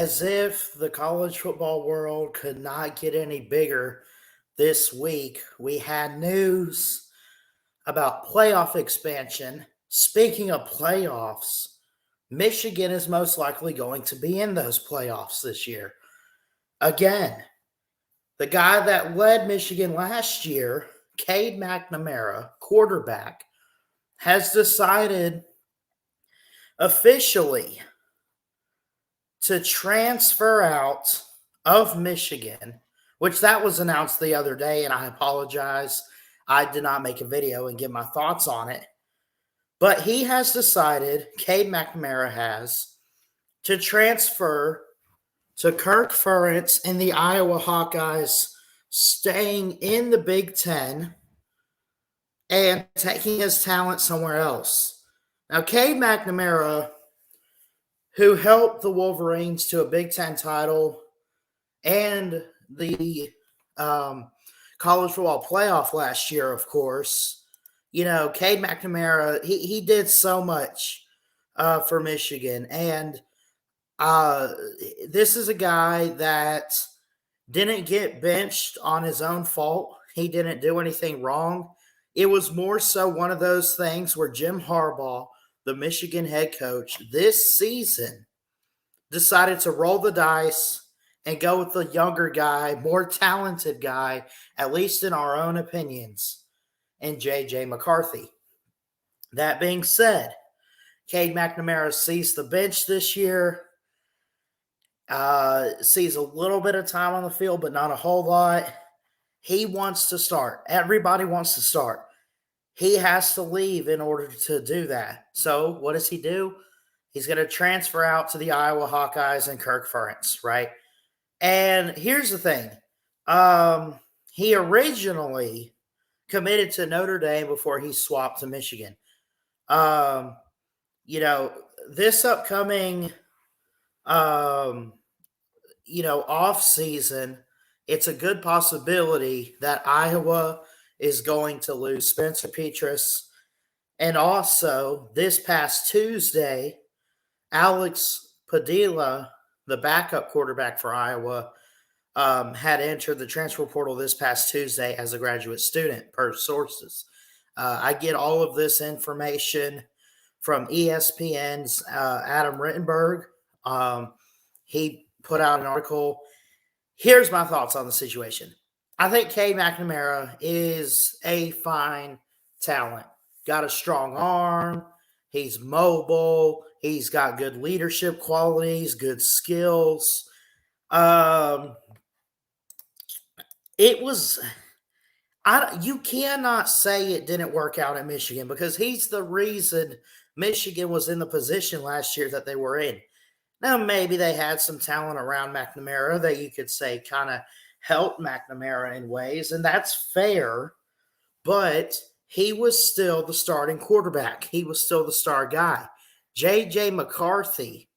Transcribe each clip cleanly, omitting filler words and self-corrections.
as if the college football world could not get any bigger this week, we had news about playoff expansion. Speaking of playoffs, Michigan is most likely going to be in those playoffs this year. Again, the guy that led Michigan last year, Cade McNamara, quarterback, has decided officially to transfer out of Michigan, which that was announced the other day, and I apologize. I did not make a video and give my thoughts on it. But he has decided, Cade McNamara has, to transfer to Kirk Ferentz in the Iowa Hawkeyes, staying in the Big Ten and taking his talent somewhere else. Now, Cade McNamara, who helped the Wolverines to a Big Ten title and the college football playoff last year, of course. You know, Cade McNamara, he did so much for Michigan. And this is a guy that didn't get benched on his own fault. He didn't do anything wrong. It was more so one of those things where Jim Harbaugh, the Michigan head coach, this season decided to roll the dice and go with the younger guy, more talented guy, at least in our own opinions, and J.J. McCarthy. That being said, Cade McNamara sees the bench this year, sees a little bit of time on the field, but not a whole lot. He wants to start. Everybody wants to start. He has to leave in order to do that. So what does he do? He's going to transfer out to the Iowa Hawkeyes and Kirk Ferentz, right? And here's the thing. He originally committed to Notre Dame before he swapped to Michigan. This upcoming, off season, it's a good possibility that Iowa is going to lose Spencer Petras. And also, this past Tuesday, Alex Padilla, the backup quarterback for Iowa, had entered the transfer portal this past Tuesday as a graduate student, per sources. I get all of this information from ESPN's Adam Rittenberg. He put out an article. Here's my thoughts on the situation. I think Cade McNamara is a fine talent. Got a strong arm. He's mobile. He's got good leadership qualities, good skills. You cannot say it didn't work out at Michigan because he's the reason Michigan was in the position last year that they were in. Now, maybe they had some talent around McNamara that you could say kind of helped McNamara in ways, and that's fair, but he was still the starting quarterback. He was still the star guy. J.J. McCarthy,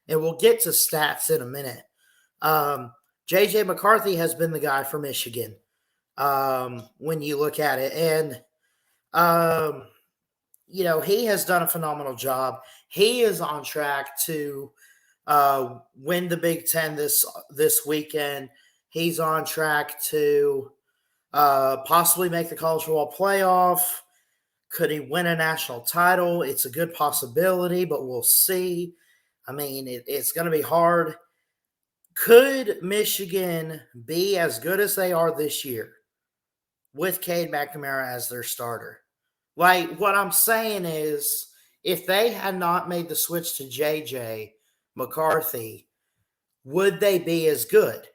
and we'll get to stats in a minute. J.J. McCarthy has been the guy for Michigan when you look at it. And, he has done a phenomenal job. He is on track to win the Big Ten this weekend. He's on track to possibly make the college football playoff. Could he win a national title? It's a good possibility, but we'll see. I mean, it's going to be hard. Could Michigan be as good as they are this year with Cade McNamara as their starter? Like, what I'm saying is, if they had not made the switch to J.J. McCarthy, would they be as good?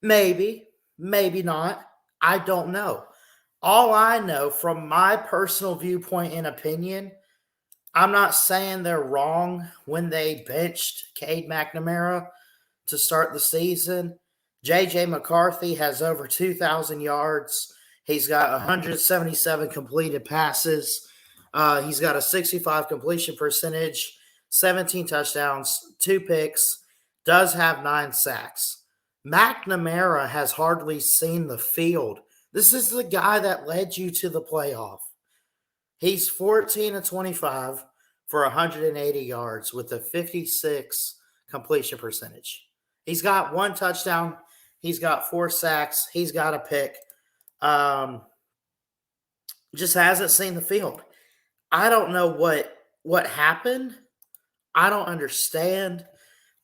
Maybe, maybe not. I don't know. All I know from my personal viewpoint and opinion, I'm not saying they're wrong when they benched Cade McNamara to start the season. J.J. McCarthy has over 2,000 yards. He's got 177 completed passes. He's got a 65 completion percentage, 17 touchdowns, 2 picks, does have 9 sacks. McNamara has hardly seen the field. This is the guy that led you to the playoff. He's 14-25 for 180 yards with a 56 completion percentage. He's got one touchdown. He's got 4 sacks. He's got a pick. Um, just hasn't seen the field. I don't know what happened. I don't understand.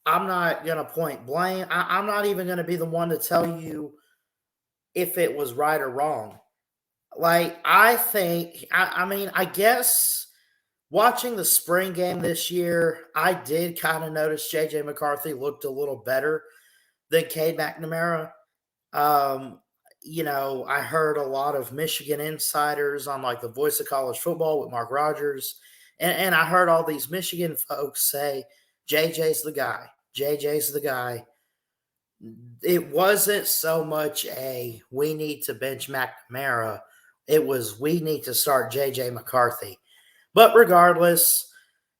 I'm not going to point blame. I'm not even going to be the one to tell you if it was right or wrong. Like, I think, I mean, I guess watching the spring game this year, I did kind of notice J.J. McCarthy looked a little better than Cade McNamara. Um, I heard a lot of Michigan insiders on like the Voice of College Football with Mark Rogers, and I heard all these Michigan folks say, JJ's the guy. JJ's the guy. It wasn't so much a we need to bench McNamara. It was we need to start JJ McCarthy. But regardless,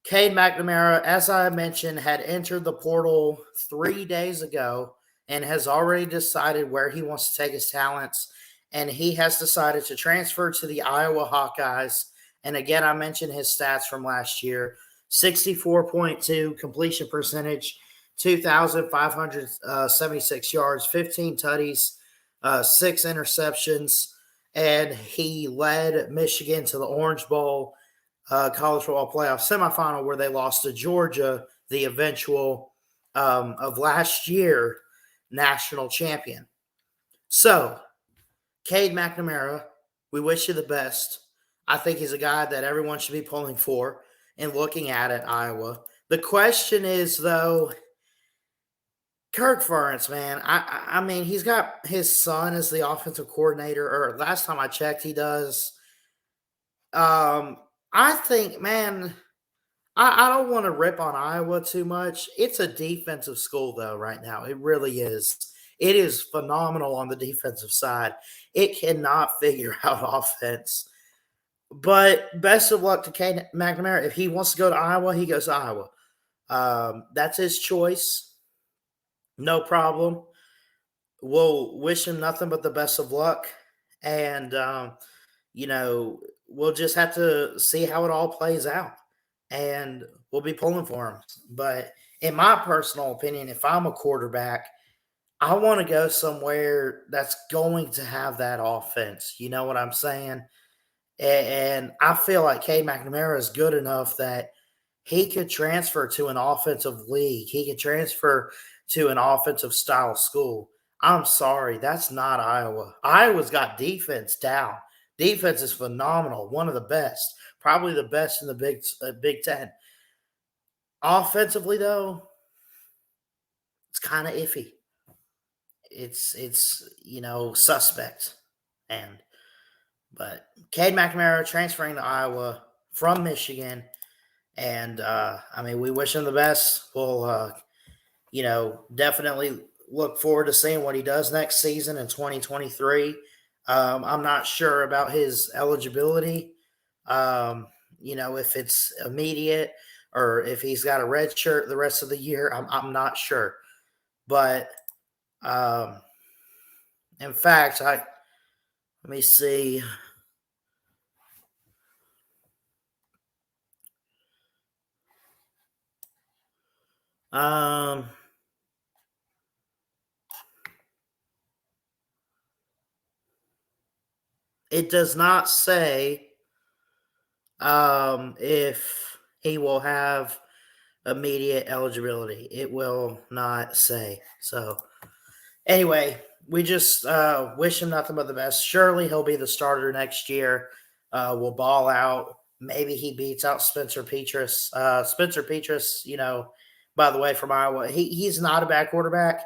Cade McNamara, as I mentioned, had entered the portal 3 days ago and has already decided where he wants to take his talents. And he has decided to transfer to the Iowa Hawkeyes. And again, I mentioned his stats from last year: 64.2 completion percentage, 2,576 yards, 15 tutties, 6 interceptions. And he led Michigan to the Orange Bowl college football playoff semifinal where they lost to Georgia, the eventual of last year national champion. So, Cade McNamara, we wish you the best. I think he's a guy that everyone should be pulling for and looking at Iowa. The question is, though, Kirk Ferentz, man. I mean, he's got his son as the offensive coordinator, or last time I checked, he does. I think, man, I don't want to rip on Iowa too much. It's a defensive school, though, right now. It really is. It is phenomenal on the defensive side. It cannot figure out offense. But best of luck to Cade McNamara. If he wants to go to Iowa, he goes to Iowa. That's his choice. No problem. We'll wish him nothing but the best of luck. And, we'll just have to see how it all plays out. And we'll be pulling for him. But in my personal opinion, if I'm a quarterback, I want to go somewhere that's going to have that offense. You know what I'm saying? And I feel like Cade McNamara is good enough that he could transfer to an offensive league. He could transfer to an offensive style school. I'm sorry, that's not Iowa. Iowa's got defense down. Defense is phenomenal, one of the best, probably the best in the Big Ten. Offensively, though, it's kind of iffy. It's suspect. But Cade McNamara transferring to Iowa from Michigan, and we wish him the best. We'll definitely look forward to seeing what he does next season in 2023. I'm not sure about his eligibility. If it's immediate or if he's got a red shirt the rest of the year, I'm not sure. But in fact, let me see. It does not say if he will have immediate eligibility. It will not say. So, anyway, we just wish him nothing but the best. Surely he'll be the starter next year. Will ball out. Maybe he beats out Spencer Petras. Spencer Petras, by the way, from Iowa, he's not a bad quarterback.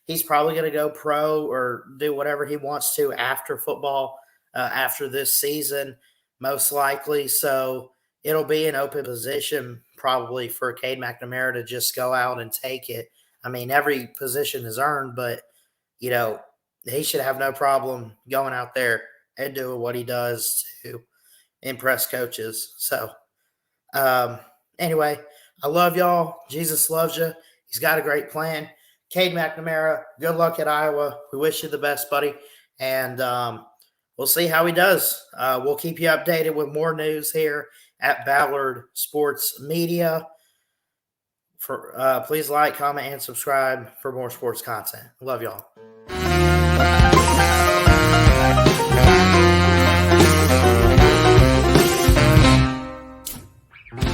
He's probably going to go pro or do whatever he wants to after football, after this season, most likely. So it'll be an open position probably for Cade McNamara to just go out and take it. I mean, every position is earned, but, he should have no problem going out there and doing what he does to impress coaches. So, anyway, I love y'all. Jesus loves you. He's got a great plan. Cade McNamara, good luck at Iowa. We wish you the best, buddy. And we'll see how he does. We'll keep you updated with more news here at Ballard Sports Media. Please like, comment, and subscribe for more sports content. Love y'all.